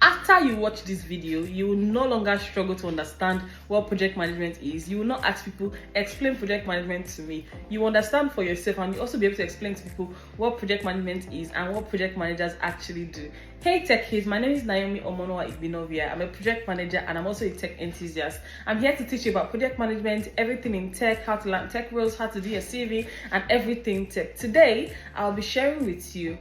After you watch this video, you will no longer struggle to understand what project management is. You will not ask people, explain project management to me. You understand for yourself, and you also be able to explain to people what project management is and what project managers actually do. Hey tech kids, my name is Naomi Omonowa Igbinovia. I'm a project manager and I'm also a tech enthusiast. I'm here to teach you about project management, everything in tech, how to learn tech roles, how to do your CV, and everything tech. Today, I'll be sharing with you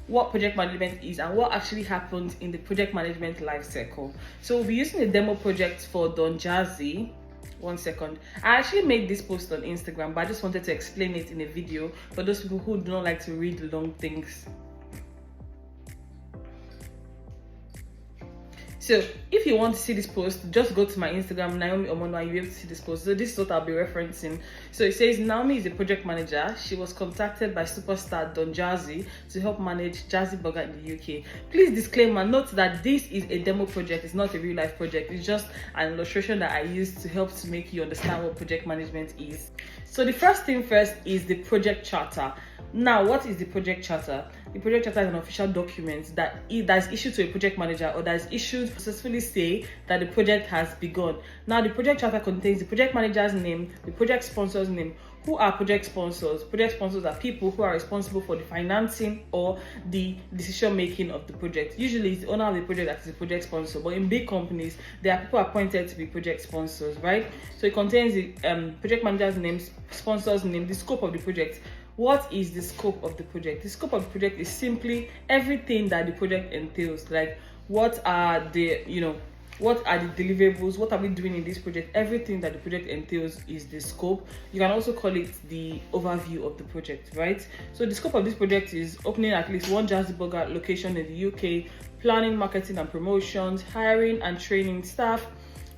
what project management is and what actually happens in the project management life cycle. So we'll be using a demo project for Don Jazzy. One second. I actually made this post on Instagram, but I just wanted to explain it in a video for those people who do not like to read long things. So if you want to see this post, just go to my Instagram, Naomi Omono, and you'll be able to see this post. So this is what I'll be referencing. So it says Naomi is a project manager. She was contacted by superstar Don Jazzy to help manage Jazzy Burger in the UK. Please disclaimer, note that this is a demo project. It's not a real life project. It's just an illustration that I used to help to make you understand what project management is. So the first thing first is the project charter. Now, what is the project charter? The project charter is an official document that is issued to a project manager or that is issued to successfully say that the project has begun. Now, the project charter contains the project manager's name, the project sponsor's name. Who are project sponsors? Project sponsors are people who are responsible for the financing or the decision making of the project. Usually, it's the owner of the project that is the project sponsor, but in big companies, there are people appointed to be project sponsors, right? So it contains the project manager's name, sponsor's name, the scope of the project. What is the scope of the project? The scope of the project is simply everything that the project entails. Like, what are the deliverables? What are we doing in this project? Everything that the project entails is the scope. You can also call it the overview of the project, right? So the scope of this project is opening at least one Jazzy Burger location in the UK, planning, marketing and promotions, hiring and training staff,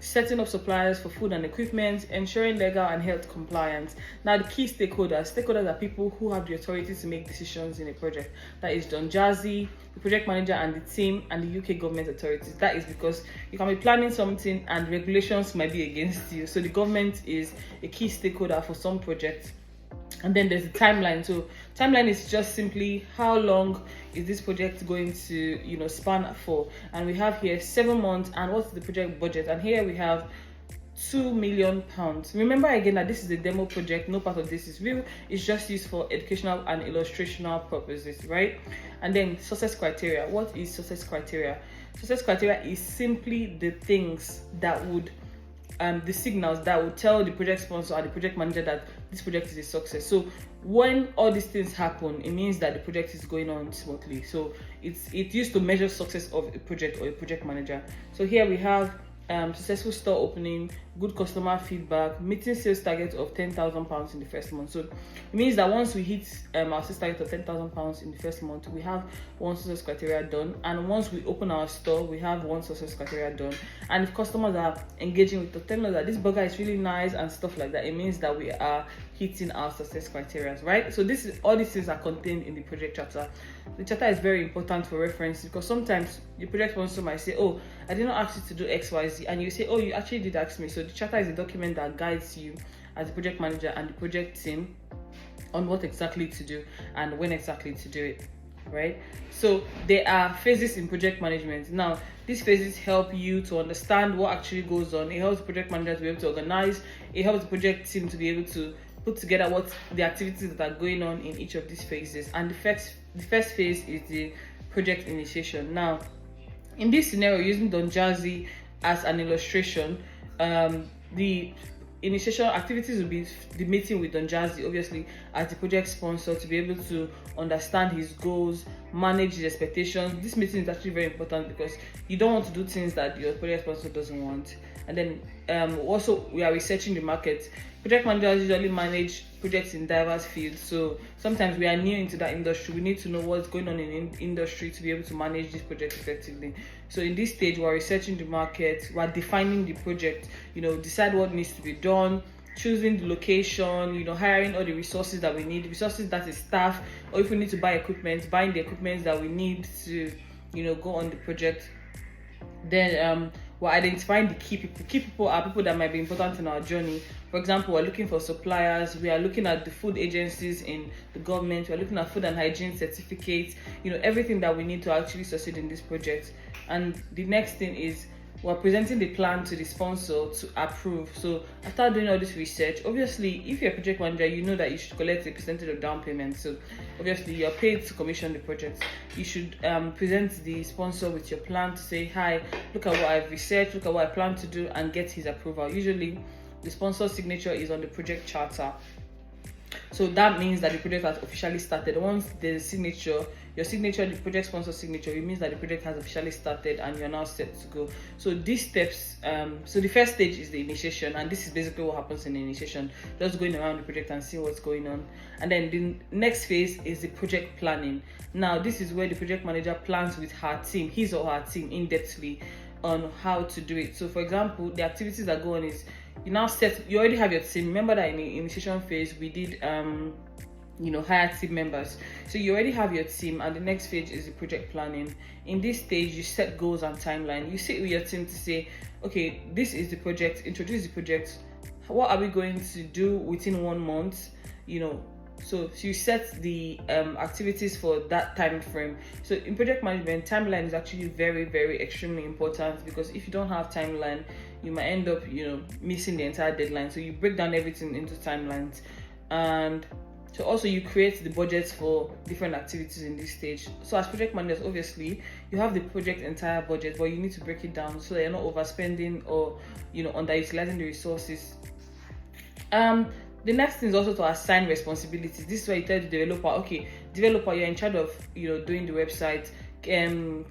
setting up suppliers for food and equipment, ensuring legal and health compliance. Now, the key stakeholders are people who have the authority to make decisions in a project. That is Don Jazzy, the project manager and the team, and the UK government authorities. That is because you can be planning something and regulations might be against you. So the government is a key stakeholder for some projects. And then there's the timeline. So timeline is just simply how long is this project going to span for, and we have here 7 months. And what's the project budget? And here we have £2 million. Remember again that this is a demo project. No part of this is real. It's just used for educational and illustrational purposes, right? And then success criteria. What is success criteria? Success criteria is simply the things that would the signals that would tell the project sponsor or the project manager that this project is a success. So when all these things happen, it means that the project is going on smoothly. So it's used to measure success of a project or a project manager. So here we have successful store opening, good customer feedback, meeting sales target of £10,000 in the first month. So it means that once we hit our sales target of £10,000 in the first month, we have one success criteria done. And once we open our store, we have one success criteria done. And if customers are engaging with us, telling us that this burger is really nice and stuff like that, it means that we are hitting our success criteria, right? So all these things are contained in the project charter. The charter is very important for reference because sometimes the project sponsor might say, "Oh, I did not ask you to do XYZ," and you say, "Oh, you actually did ask me." So the charter is a document that guides you as a project manager and the project team on what exactly to do and when exactly to do it, right? So there are phases in project management. Now, these phases help you to understand what actually goes on. It helps the project manager to be able to organize. It helps the project team to be able to put together what the activities that are going on in each of these phases. And the first phase is the project initiation. Now, in this scenario, using Don Jazzy as an illustration, the initiation activities will be the meeting with Don Jazzy, obviously, as the project sponsor, to be able to understand his goals, manage his expectations. This meeting is actually very important because you don't want to do things that your project sponsor doesn't want. And then also we are researching the market. Project managers usually manage projects in diverse fields, so sometimes we are new into that industry. We need to know what's going on in industry to be able to manage this project effectively. So in this stage, we're researching the market, we're defining the project, decide what needs to be done, choosing the location, hiring all the resources that we need, resources that is staff, or if we need to buy equipment, buying the equipment that we need to, go on the project. Then we're identifying the key people. Key people are people that might be important in our journey. For example, we're looking for suppliers, we are looking at the food agencies in the government, we're looking at food and hygiene certificates, everything that we need to actually succeed in this project. And the next thing is we're presenting the plan to the sponsor to approve. So after doing all this research, obviously if you're a project manager, you know that you should collect a percentage of down payment. So obviously you're paid to commission the project. You should present the sponsor with your plan to say, hi, look at what I've researched, look at what I plan to do, and get his approval. Usually the sponsor's signature is on the project charter. So that means that the project has officially started. Once the signature, your signature, the project sponsor signature, it means that the project has officially started and you're now set to go. So these steps, so the first stage is the initiation, and this is basically what happens in the initiation, just going around the project and seeing what's going on. And then the next phase is the project planning. Now this is where the project manager plans with her team, his or her team, in-depthly on how to do it. So for example, the activities that go on is you already have your team. Remember that in the initiation phase we did hire team members. So you already have your team, and the next phase is the project planning. In this stage you set goals and timeline. You sit with your team to say, okay, this is the project, introduce the project, what are we going to do within 1 month, so you set the activities for that time frame. So in project management, timeline is actually very, very extremely important, because if you don't have timeline, you might end up missing the entire deadline. So you break down everything into timelines. And so also you create the budgets for different activities in this stage. So as project managers, obviously you have the project entire budget, but you need to break it down so that you're not overspending or underutilizing the resources. The next thing is also to assign responsibilities. This is where you tell the developer, okay, developer, you're in charge of doing the website,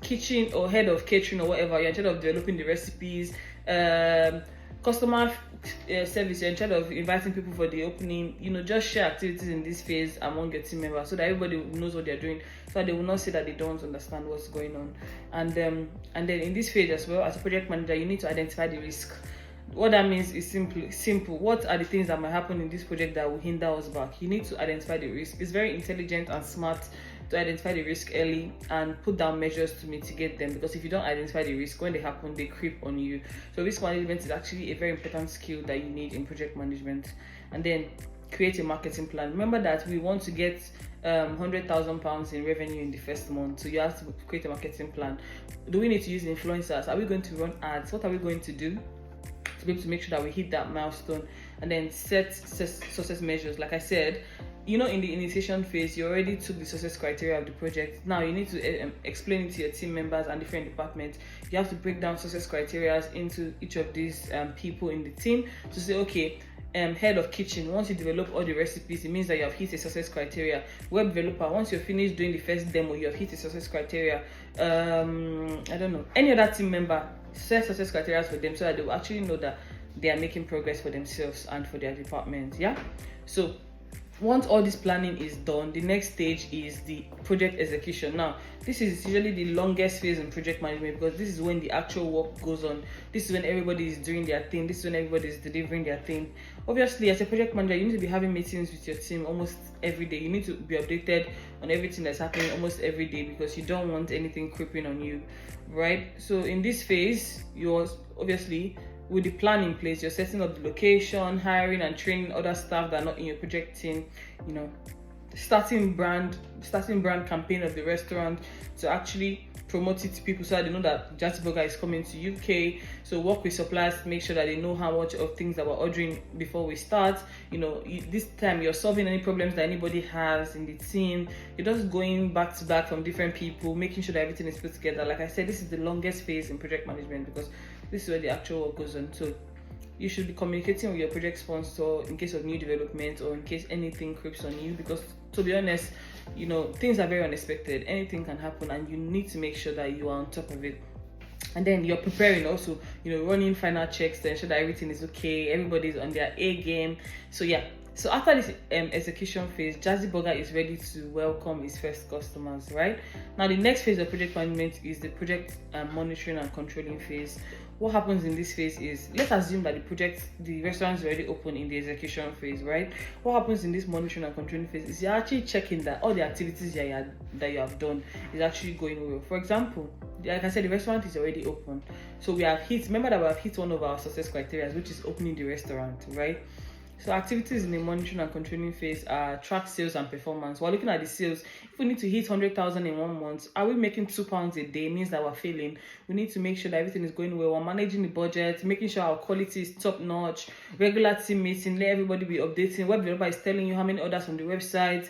kitchen or head of catering or whatever, you're in charge of developing the recipes, customer service, you're in charge of inviting people for the opening. Just share activities in this phase among your team members so that everybody knows what they're doing, so that they will not say that they don't understand what's going on. And then in this phase as well, as a project manager, you need to identify the risk. What that means is simple. What are the things that might happen in this project that will hinder us back? You need to identify the risk. It's very intelligent and smart to identify the risk early and put down measures to mitigate them, because if you don't identify the risk, when they happen, they creep on you. So risk management is actually a very important skill that you need in project management. And then create a marketing plan. Remember that we want to get £100,000 in revenue in the first month, so you have to create a marketing plan. Do we need to use influencers? Are we going to run ads? What are we going to do to be able to make sure that we hit that milestone? And then set success measures. Like I said, in the initiation phase, you already took the success criteria of the project. Now you need to explain it to your team members and different departments. You have to break down success criteria into each of these people in the team to say, okay, head of kitchen, once you develop all the recipes, it means that you have hit a success criteria. Web developer, once you're finished doing the first demo, you have hit a success criteria. I don't know, any other team member, set success criteria for them so that they will actually know that they are making progress for themselves and for their department. So once all this planning is done, the next stage is the project execution. Now this is usually the longest phase in project management, because this is when the actual work goes on. This is when everybody is doing their thing. This is when everybody is delivering their thing. Obviously, as a project manager, you need to be having meetings with your team almost every day. You need to be updated on everything that's happening almost every day, because you don't want anything creeping on you, right? So in this phase, you're obviously, with the plan in place, you're setting up the location, hiring and training other staff that are not in your project team, starting brand campaign of the restaurant to actually promote it to people so that they know that Jazzy Burger is coming to UK. So work with suppliers to make sure that they know how much of things that we're ordering before we start. This time you're solving any problems that anybody has in the team. You're just going back to back from different people, making sure that everything is put together. Like I said, this is the longest phase in project management, because this is where the actual work goes on. So you should be communicating with your project sponsor in case of new development or in case anything creeps on you, because to be honest, things are very unexpected. Anything can happen, and you need to make sure that you are on top of it. And then you're preparing also, running final checks to ensure that everything is okay, everybody's on their A game. So So after this execution phase, Jazzy Burger is ready to welcome its first customers, right? Now the next phase of project management is the project monitoring and controlling phase. What happens in this phase is, let's assume that the restaurant is already open in the execution phase, right? What happens in this monitoring and controlling phase is you're actually checking that all the activities that you have done is actually going well. For example, like I said, the restaurant is already open, so remember that we have hit one of our success criteria, which is opening the restaurant, right? So activities in the monitoring and controlling phase are track sales and performance. We're looking at the sales. If we need to hit 100,000 in 1 month, are we making £2 a day? It means that we're failing. We need to make sure that everything is going well. We're managing the budget, making sure our quality is top notch. Regular team meeting, let everybody be updating. Web developer is telling you how many orders from the website.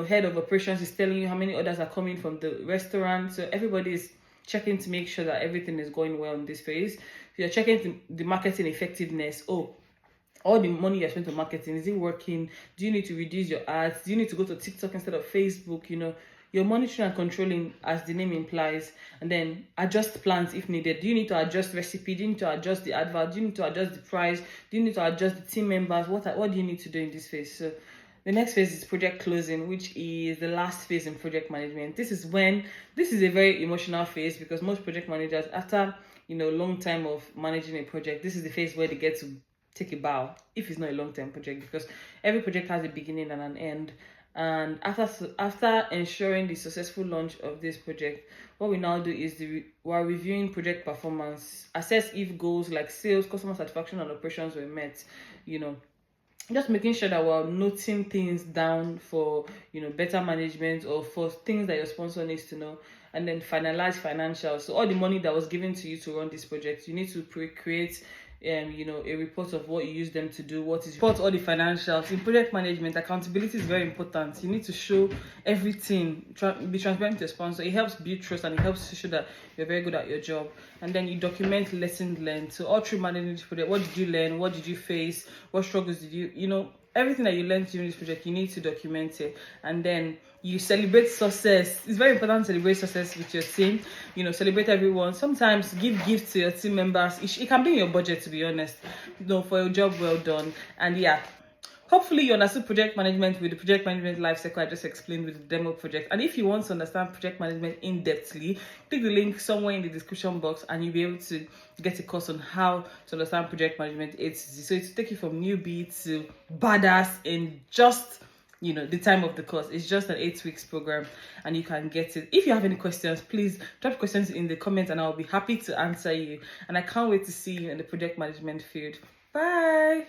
Head of operations is telling you how many orders are coming from the restaurant. So everybody is checking to make sure that everything is going well in this phase. You're checking the marketing effectiveness. All the money you're spending on marketing, is it working? Do you need to reduce your ads? Do you need to go to TikTok instead of Facebook? You're monitoring and controlling, as the name implies, and then adjust plans if needed. Do you need to adjust recipe? Do you need to adjust the advert? Do you need to adjust the price? Do you need to adjust the team members? What do you need to do in this phase? So the next phase is project closing, which is the last phase in project management. This is a very emotional phase, because most project managers, after long time of managing a project, this is the phase where they get to take a bow if it's not a long-term project, because every project has a beginning and an end. And after ensuring the successful launch of this project, what we now do is we're reviewing project performance, assess if goals like sales, customer satisfaction, and operations were met. Just making sure that we're noting things down for better management, or for things that your sponsor needs to know. And then finalize financials. So all the money that was given to you to run this project, you need to create a report of what you use them to do, report all the financials. In project management, accountability is very important. You need to show everything, be transparent to your sponsor. It helps build trust, and it helps to show that you're very good at your job. And then you document lessons learned. So all through managing this project, what did you learn? What did you face? What struggles did you everything that you learned during this project, you need to document it. And then you celebrate success. It's very important to celebrate success with your team. Celebrate everyone. Sometimes give gifts to your team members. It can be in your budget, to be honest, for a job well done. And yeah, hopefully you understood project management with the project management life cycle I just explained with the demo project. And if you want to understand project management in-depthly, click the link somewhere in the description box, and you'll be able to get a course on how to understand project management A to Z. So it's take you from newbie to badass in just the time of the course. It's just an 8 weeks program, and you can get it. If you have any questions, please drop questions in the comments, and I'll be happy to answer you. And I can't wait to see you in the project management field. Bye.